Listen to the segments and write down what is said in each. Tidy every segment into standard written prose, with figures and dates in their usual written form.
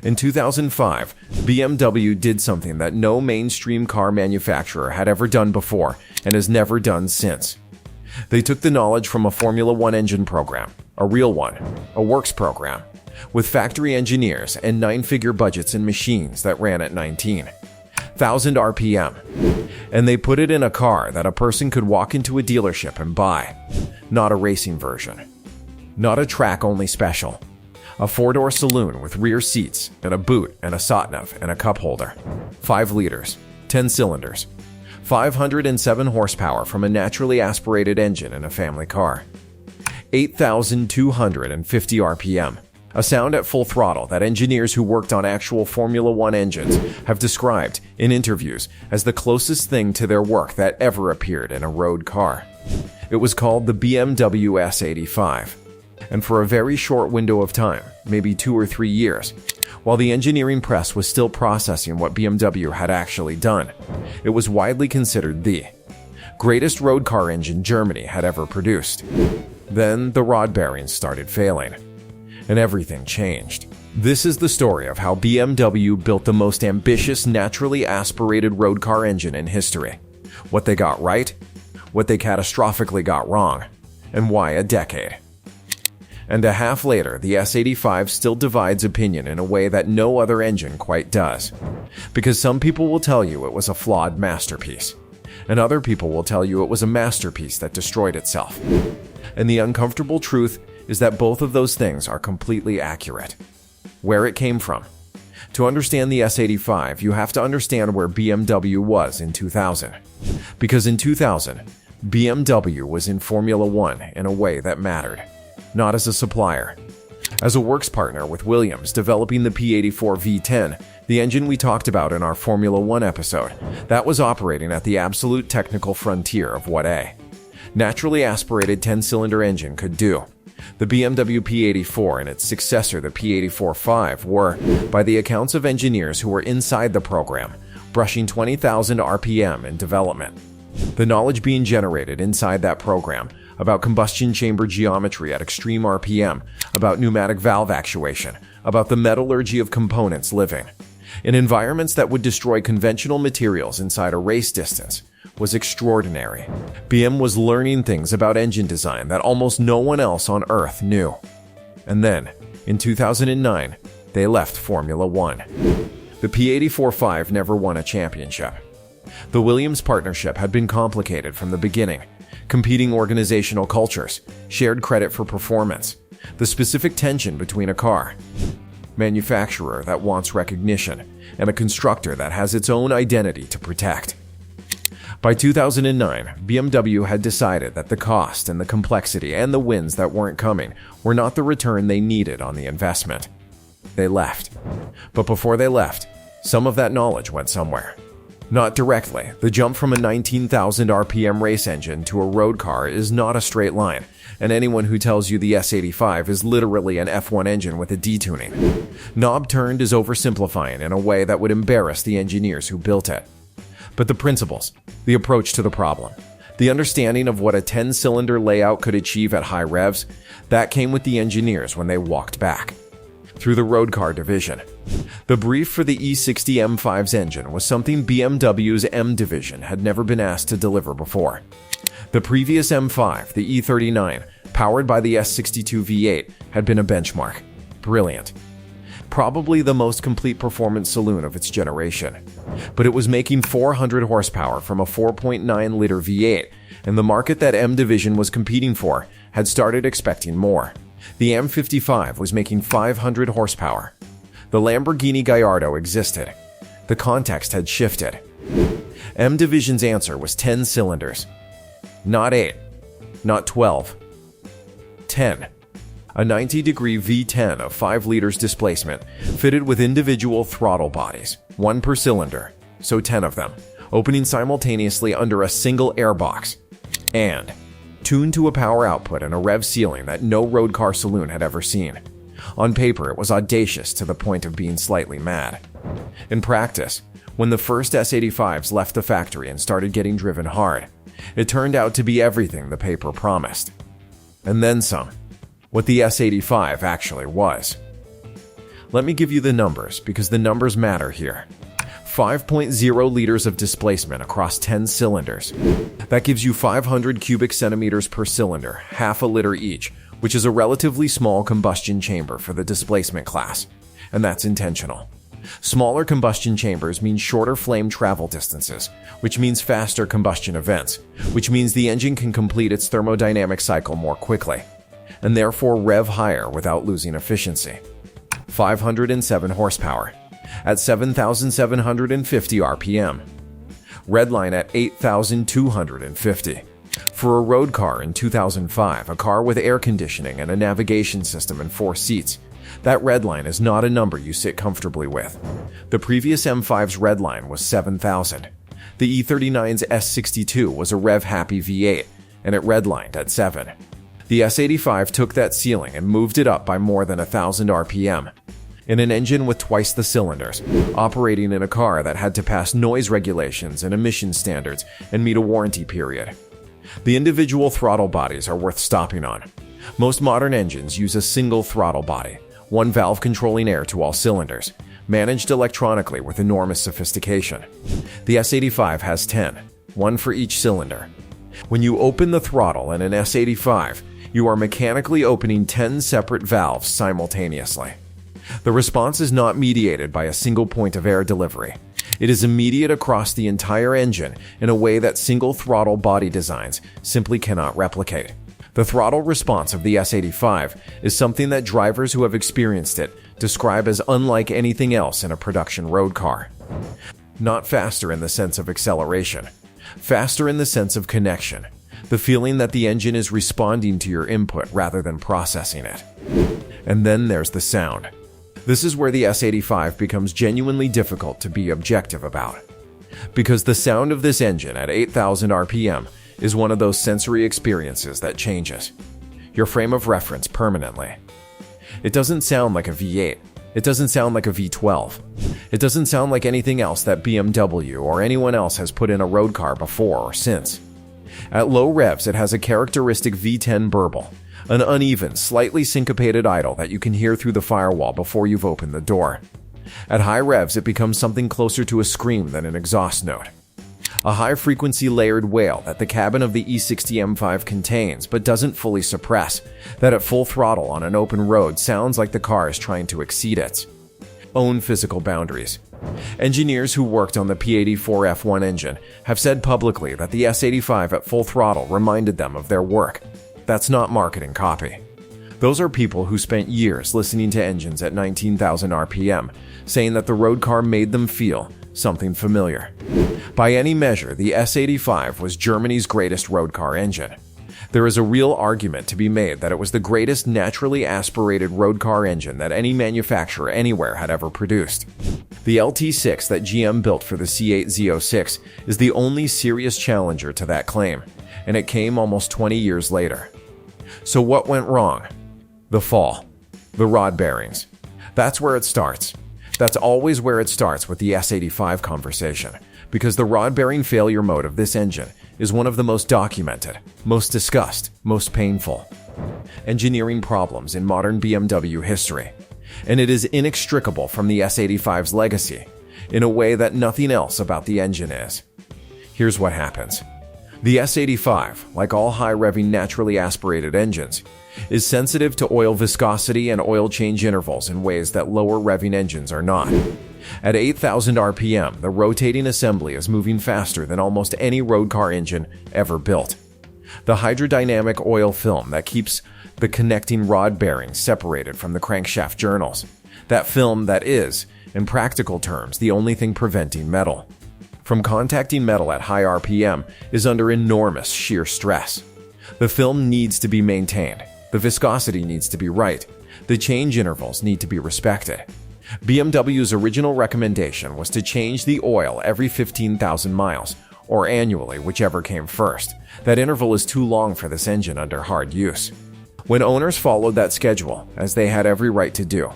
In 2005, BMW did something that no mainstream car manufacturer had ever done before and has never done since. They took the knowledge from a Formula One engine program, a real one, a works program, with factory engineers and 9-figure budgets and machines that ran at 19,000 RPM, and they put it in a car that a person could walk into a dealership and buy. Not a racing version. Not a track-only special. A 4-door saloon with rear seats and a boot and a satnav and a cup holder. 5 liters, 10 cylinders, 507 horsepower from a naturally aspirated engine in a family car. 8,250 RPM. A sound at full throttle that engineers who worked on actual Formula One engines have described in interviews as the closest thing to their work that ever appeared in a road car. It was called the BMW S85. And for a very short window of time, maybe 2 or 3 years, while the engineering press was still processing what BMW had actually done, it was widely considered the greatest road car engine Germany had ever produced. Then the rod bearings started failing, and everything changed. This is the story of how BMW built the most ambitious naturally aspirated road car engine in history, what they got right, what they catastrophically got wrong, and why a decade and a half later, the S85 still divides opinion in a way that no other engine quite does. Because some people will tell you it was a flawed masterpiece, and other people will tell you it was a masterpiece that destroyed itself. And the uncomfortable truth is that both of those things are completely accurate. Where it came from. To understand the S85, you have to understand where BMW was in 2000. Because in 2000, BMW was in Formula One in a way that mattered. Not as a supplier. As a works partner with Williams developing the P84 V10, the engine we talked about in our Formula One episode, that was operating at the absolute technical frontier of what a naturally aspirated 10-cylinder engine could do. The BMW P84 and its successor, the P84-5, were, by the accounts of engineers who were inside the program, brushing 20,000 RPM in development. The knowledge being generated inside that program about combustion chamber geometry at extreme RPM, about pneumatic valve actuation, about the metallurgy of components living in environments that would destroy conventional materials inside a race distance, was extraordinary. BM was learning things about engine design that almost no one else on Earth knew. And then, in 2009, they left Formula One. The P84-5 never won a championship. The Williams partnership had been complicated from the beginning. Competing organizational cultures, shared credit for performance, the specific tension between a car manufacturer that wants recognition and a constructor that has its own identity to protect. By 2009, BMW had decided that the cost and the complexity and the wins that weren't coming were not the return they needed on the investment. They left. But before they left, some of that knowledge went somewhere. Not directly. The jump from a 19,000 RPM race engine to a road car is not a straight line, and anyone who tells you the S85 is literally an F1 engine with a detuning, knob-turned is oversimplifying in a way that would embarrass the engineers who built it. But the principles, the approach to the problem, the understanding of what a 10-cylinder layout could achieve at high revs, that came with the engineers when they walked back through the road car division. The brief for the E60 M5's engine was something BMW's M division had never been asked to deliver before. The previous M5, the E39, powered by the S62 V8, had been a benchmark. Brilliant. Probably the most complete performance saloon of its generation. But it was making 400 horsepower from a 4.9-liter V8, and the market that M division was competing for had started expecting more. The M55 was making 500 horsepower. The Lamborghini Gallardo existed. The context had shifted. M division's answer was 10 cylinders. Not 8. Not 12. 10. A 90-degree V10 of 5 liters displacement, fitted with individual throttle bodies, 1 per cylinder, so 10 of them, opening simultaneously under a single airbox, and tuned to a power output and a rev ceiling that no road car saloon had ever seen. On paper, it was audacious to the point of being slightly mad. In practice, when the first S85s left the factory and started getting driven hard, it turned out to be everything the paper promised. And then some. What the S85 actually was. Let me give you the numbers, because the numbers matter here. 5.0 liters of displacement across 10 cylinders. That gives you 500 cubic centimeters per cylinder, half a liter each, which is a relatively small combustion chamber for the displacement class. And that's intentional. Smaller combustion chambers mean shorter flame travel distances, which means faster combustion events, which means the engine can complete its thermodynamic cycle more quickly, and therefore rev higher without losing efficiency. 507 horsepower at 7,750 RPM. Redline at 8,250. For a road car in 2005, a car with air conditioning and a navigation system and 4 seats, that redline is not a number you sit comfortably with. The previous M5's redline was 7,000. The E39's S62 was a rev-happy V8, and it redlined at 7. The S85 took that ceiling and moved it up by more than 1,000 RPM. In an engine with twice the cylinders, operating in a car that had to pass noise regulations and emission standards and meet a warranty period. The individual throttle bodies are worth stopping on. Most modern engines use a single throttle body, one valve controlling air to all cylinders, managed electronically with enormous sophistication. The S85 has 10, one for each cylinder. When you open the throttle in an S85, you are mechanically opening 10 separate valves simultaneously. The response is not mediated by a single point of air delivery. It is immediate across the entire engine in a way that single throttle body designs simply cannot replicate. The throttle response of the S85 is something that drivers who have experienced it describe as unlike anything else in a production road car. Not faster in the sense of acceleration, faster in the sense of connection, the feeling that the engine is responding to your input rather than processing it. And then there's the sound. This is where the S85 becomes genuinely difficult to be objective about. Because the sound of this engine at 8,000 RPM is one of those sensory experiences that changes your frame of reference permanently. It doesn't sound like a V8. It doesn't sound like a V12. It doesn't sound like anything else that BMW or anyone else has put in a road car before or since. At low revs, it has a characteristic V10 burble, an uneven, slightly syncopated idle that you can hear through the firewall before you've opened the door. At high revs, it becomes something closer to a scream than an exhaust note. A high-frequency layered wail that the cabin of the E60 M5 contains but doesn't fully suppress, that at full throttle on an open road sounds like the car is trying to exceed its own physical boundaries. Engineers who worked on the P84 F1 engine have said publicly that the S85 at full throttle reminded them of their work. That's not marketing copy. Those are people who spent years listening to engines at 19,000 RPM, saying that the road car made them feel something familiar. By any measure, the S85 was Germany's greatest road car engine. There is a real argument to be made that it was the greatest naturally aspirated road car engine that any manufacturer anywhere had ever produced. The LT6 that GM built for the C8 Z06 is the only serious challenger to that claim, and it came almost 20 years later. So what went wrong? The fall. The rod bearings. That's where it starts. That's always where it starts with the S85 conversation, because the rod bearing failure mode of this engine is one of the most documented, most discussed, most painful engineering problems in modern BMW history. And it is inextricable from the S85's legacy, in a way that nothing else about the engine is. Here's what happens. The S85, like all high-revving naturally aspirated engines, is sensitive to oil viscosity and oil change intervals in ways that lower revving engines are not. At 8,000 RPM, the rotating assembly is moving faster than almost any road car engine ever built. The hydrodynamic oil film that keeps the connecting rod bearings separated from the crankshaft journals. That film that is, in practical terms, the only thing preventing metal from contacting metal at high RPM is under enormous shear stress. The film needs to be maintained. The viscosity needs to be right. The change intervals need to be respected. BMW's original recommendation was to change the oil every 15,000 miles, or annually, whichever came first. That interval is too long for this engine under hard use. When owners followed that schedule, as they had every right to do,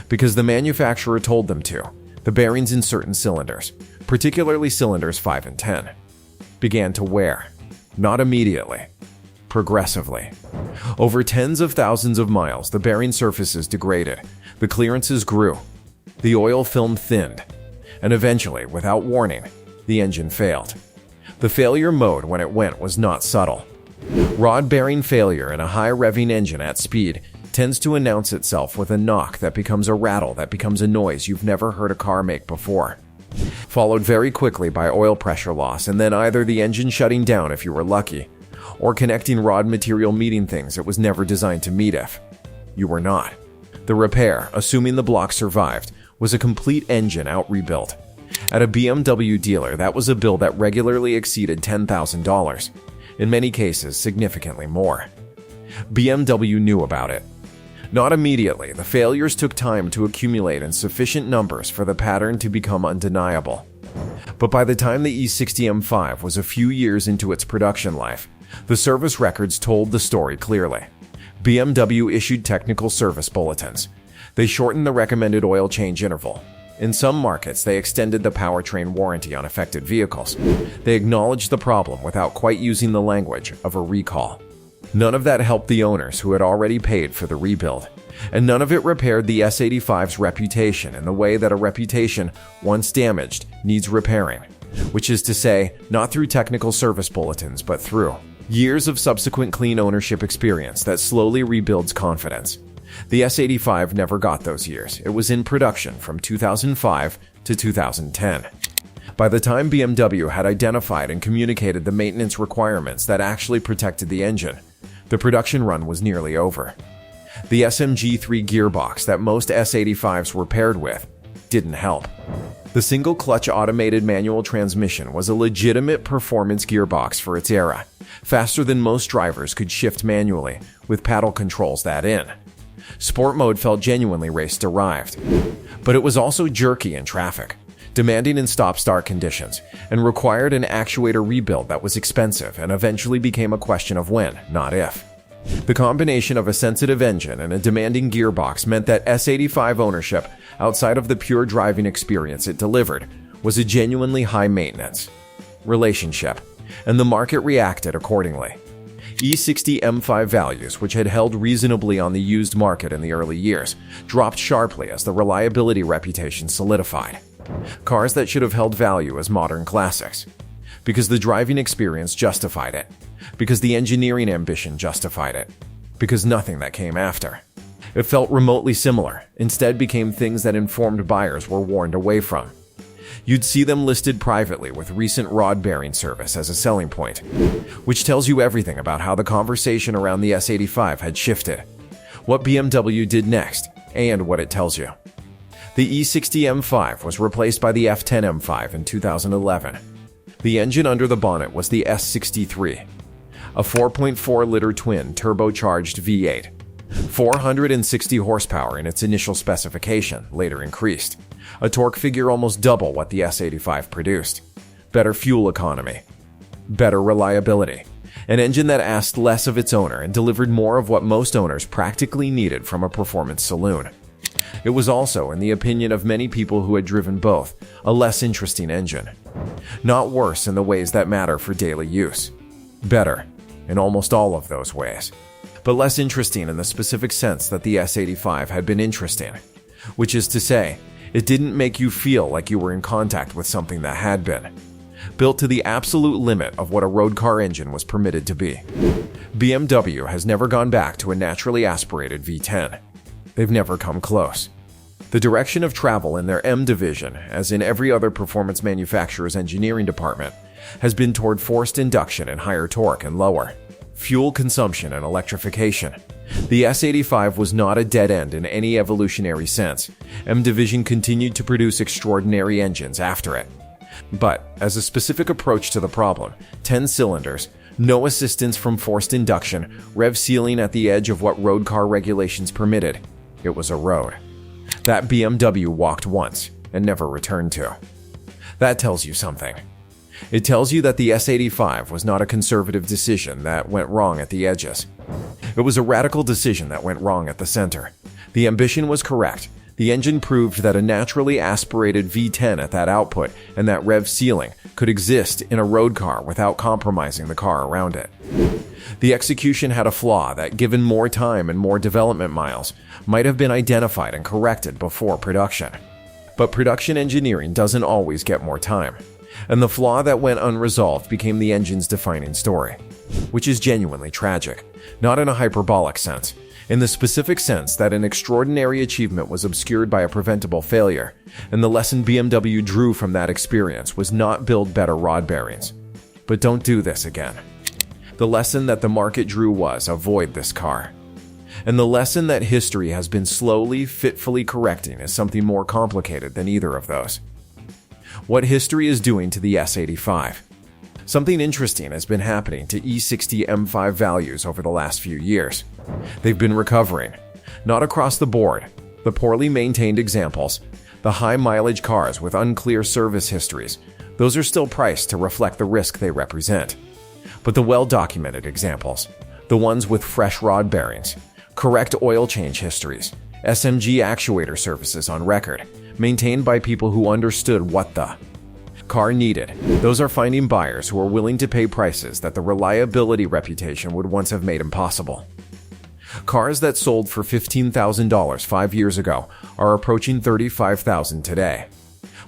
because the manufacturer told them to, the bearings in certain cylinders, particularly cylinders 5 and 10, began to wear. Not immediately, progressively. Over tens of thousands of miles, the bearing surfaces degraded, the clearances grew, the oil film thinned, and eventually, without warning, the engine failed. The failure mode when it went was not subtle. Rod bearing failure in a high-revving engine at speed tends to announce itself with a knock that becomes a rattle that becomes a noise you've never heard a car make before, followed very quickly by oil pressure loss and then either the engine shutting down if you were lucky, or connecting rod material meeting things it was never designed to meet if you were not. The repair, assuming the block survived, was a complete engine out rebuilt. At a BMW dealer, that was a bill that regularly exceeded $10,000, in many cases significantly more. BMW knew about it. Not immediately, the failures took time to accumulate in sufficient numbers for the pattern to become undeniable. But by the time the E60 M5 was a few years into its production life, the service records told the story clearly. BMW issued technical service bulletins. They shortened the recommended oil change interval. In some markets, they extended the powertrain warranty on affected vehicles. They acknowledged the problem without quite using the language of a recall. None of that helped the owners who had already paid for the rebuild, and none of it repaired the S85's reputation in the way that a reputation, once damaged, needs repairing, which is to say, not through technical service bulletins, but through years of subsequent clean ownership experience that slowly rebuilds confidence. The S85 never got those years. It was in production from 2005 to 2010. By the time BMW had identified and communicated the maintenance requirements that actually protected the engine, the production run was nearly over. The SMG3 gearbox that most S85s were paired with didn't help. The single-clutch automated manual transmission was a legitimate performance gearbox for its era, faster than most drivers could shift manually, with paddle controls that in. Sport mode felt genuinely race-derived, but it was also jerky in traffic, demanding in stop-start conditions, and required an actuator rebuild that was expensive and eventually became a question of when, not if. The combination of a sensitive engine and a demanding gearbox meant that S85 ownership, outside of the pure driving experience it delivered, was a genuinely high-maintenance relationship, and the market reacted accordingly. E60 M5 values, which had held reasonably on the used market in the early years, dropped sharply as the reliability reputation solidified. Cars that should have held value as modern classics. Because the driving experience justified it. Because the engineering ambition justified it. Because nothing that came after. It felt remotely similar, instead became things that informed buyers were warned away from. You'd see them listed privately with recent rod bearing service as a selling point, which tells you everything about how the conversation around the S85 had shifted, what BMW did next, and what it tells you. The E60 M5 was replaced by the F10 M5 in 2011. The engine under the bonnet was the S63, a 4.4-liter twin turbocharged V8, 460 horsepower in its initial specification, later increased. A torque figure almost double what the S85 produced. Better fuel economy. Better reliability. An engine that asked less of its owner and delivered more of what most owners practically needed from a performance saloon. It was also, in the opinion of many people who had driven both, a less interesting engine. Not worse in the ways that matter for daily use. Better, in almost all of those ways. But less interesting in the specific sense that the S85 had been interesting. Which is to say, it didn't make you feel like you were in contact with something that had been. Built to the absolute limit of what a road car engine was permitted to be. BMW has never gone back to a naturally aspirated V10. They've never come close. The direction of travel in their M division, as in every other performance manufacturer's engineering department, has been toward forced induction and higher torque and lower fuel consumption and electrification. The S85 was not a dead end in any evolutionary sense. M division continued to produce extraordinary engines after it. But, as a specific approach to the problem, 10 cylinders, no assistance from forced induction, rev ceiling at the edge of what road car regulations permitted, it was a road that BMW walked once and never returned to. That tells you something. It tells you that the S85 was not a conservative decision that went wrong at the edges. It was a radical decision that went wrong at the center. The ambition was correct. The engine proved that a naturally aspirated V10 at that output and that rev ceiling could exist in a road car without compromising the car around it. The execution had a flaw that, given more time and more development miles, might have been identified and corrected before production. But production engineering doesn't always get more time, and the flaw that went unresolved became the engine's defining story, which is genuinely tragic, not in a hyperbolic sense, in the specific sense that an extraordinary achievement was obscured by a preventable failure, and the lesson BMW drew from that experience was not build better rod bearings. But don't do this again. The lesson that the market drew was avoid this car. And the lesson that history has been slowly, fitfully correcting is something more complicated than either of those. What history is doing to the S85. Something interesting has been happening to E60 M5 values over the last few years. They've been recovering, not across the board. The poorly maintained examples, the high mileage cars with unclear service histories, those are still priced to reflect the risk they represent. But the well-documented examples, the ones with fresh rod bearings, correct oil change histories, SMG actuator services on record, maintained by people who understood what the car needed, those are finding buyers who are willing to pay prices that the reliability reputation would once have made impossible. Cars that sold for $15,000 5 years ago are approaching $35,000 today.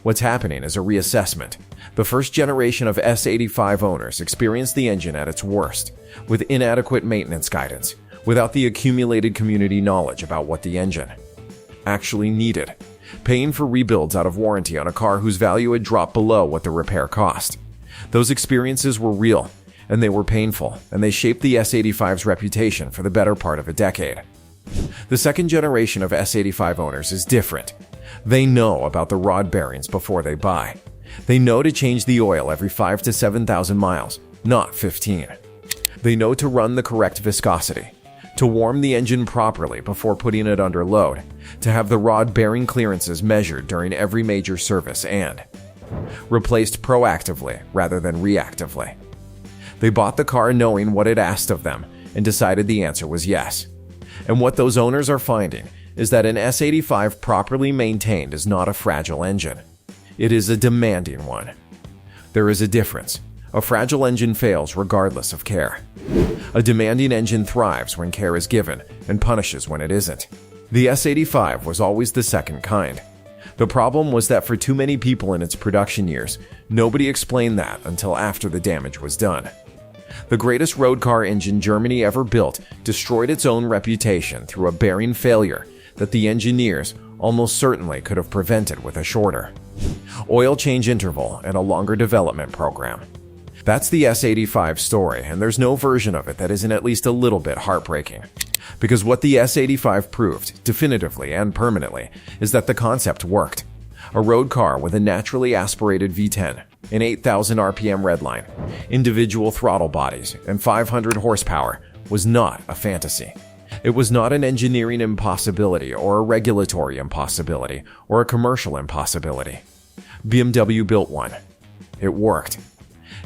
What's happening is a reassessment. The first generation of S85 owners experienced the engine at its worst, with inadequate maintenance guidance, without the accumulated community knowledge about what the engine actually needed, paying for rebuilds out of warranty on a car whose value had dropped below what the repair cost. Those experiences were real, and they were painful, and they shaped the S85's reputation for the better part of a decade. The second generation of S85 owners is different. They know about the rod bearings before they buy. They know to change the oil every 5,000 to 7,000 miles, not 15. They know to run the correct viscosity, to warm the engine properly before putting it under load, to have the rod bearing clearances measured during every major service and replaced proactively rather than reactively. They bought the car knowing what it asked of them and decided the answer was yes. And what those owners are finding is that an S85 properly maintained is not a fragile engine. It is a demanding one. There is a difference. A fragile engine fails regardless of care. A demanding engine thrives when care is given and punishes when it isn't. The S85 was always the second kind. The problem was that for too many people in its production years, nobody explained that until after the damage was done. The greatest road car engine Germany ever built destroyed its own reputation through a bearing failure that the engineers almost certainly could have prevented with a shorter oil change interval and a longer development program. That's the S85 story, and there's no version of it that isn't at least a little bit heartbreaking. Because what the S85 proved, definitively and permanently, is that the concept worked. A road car with a naturally aspirated V10, an 8,000 RPM redline, individual throttle bodies, and 500 horsepower was not a fantasy. It was not an engineering impossibility or a regulatory impossibility or a commercial impossibility. BMW built one. It worked.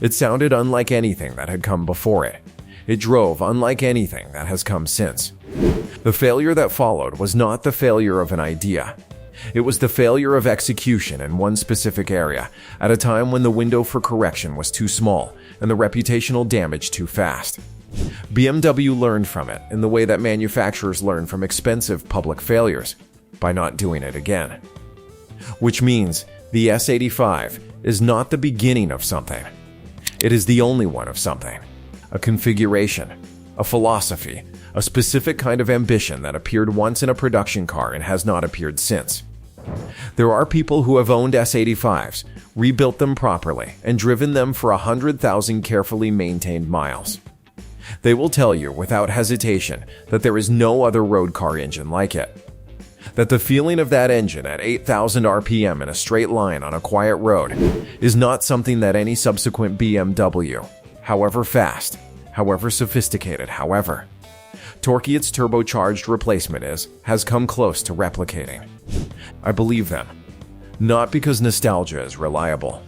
It sounded unlike anything that had come before it. It drove unlike anything that has come since. The failure that followed was not the failure of an idea. It was the failure of execution in one specific area at a time when the window for correction was too small and the reputational damage too fast. BMW learned from it in the way that manufacturers learn from expensive public failures, by not doing it again. Which means the S85 is not the beginning of something. It is the only one of something. A configuration, a philosophy, a specific kind of ambition that appeared once in a production car and has not appeared since. There are people who have owned S85s, rebuilt them properly, and driven them for 100,000 carefully maintained miles. They will tell you without hesitation that there is no other road car engine like it. That the feeling of that engine at 8,000 RPM in a straight line on a quiet road is not something that any subsequent BMW, however fast, however sophisticated, however torquey its turbocharged replacement has come close to replicating. I believe them. Not because nostalgia is reliable.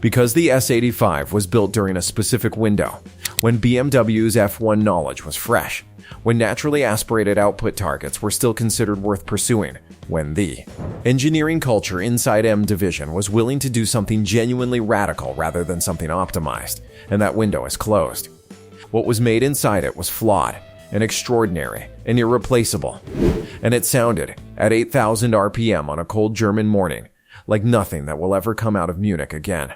Because the S85 was built during a specific window, when BMW's F1 knowledge was fresh, when naturally aspirated output targets were still considered worth pursuing, when the engineering culture inside M division was willing to do something genuinely radical rather than something optimized, and that window is closed. What was made inside it was flawed and extraordinary and irreplaceable. And it sounded, at 8,000 RPM on a cold German morning, like nothing that will ever come out of Munich again.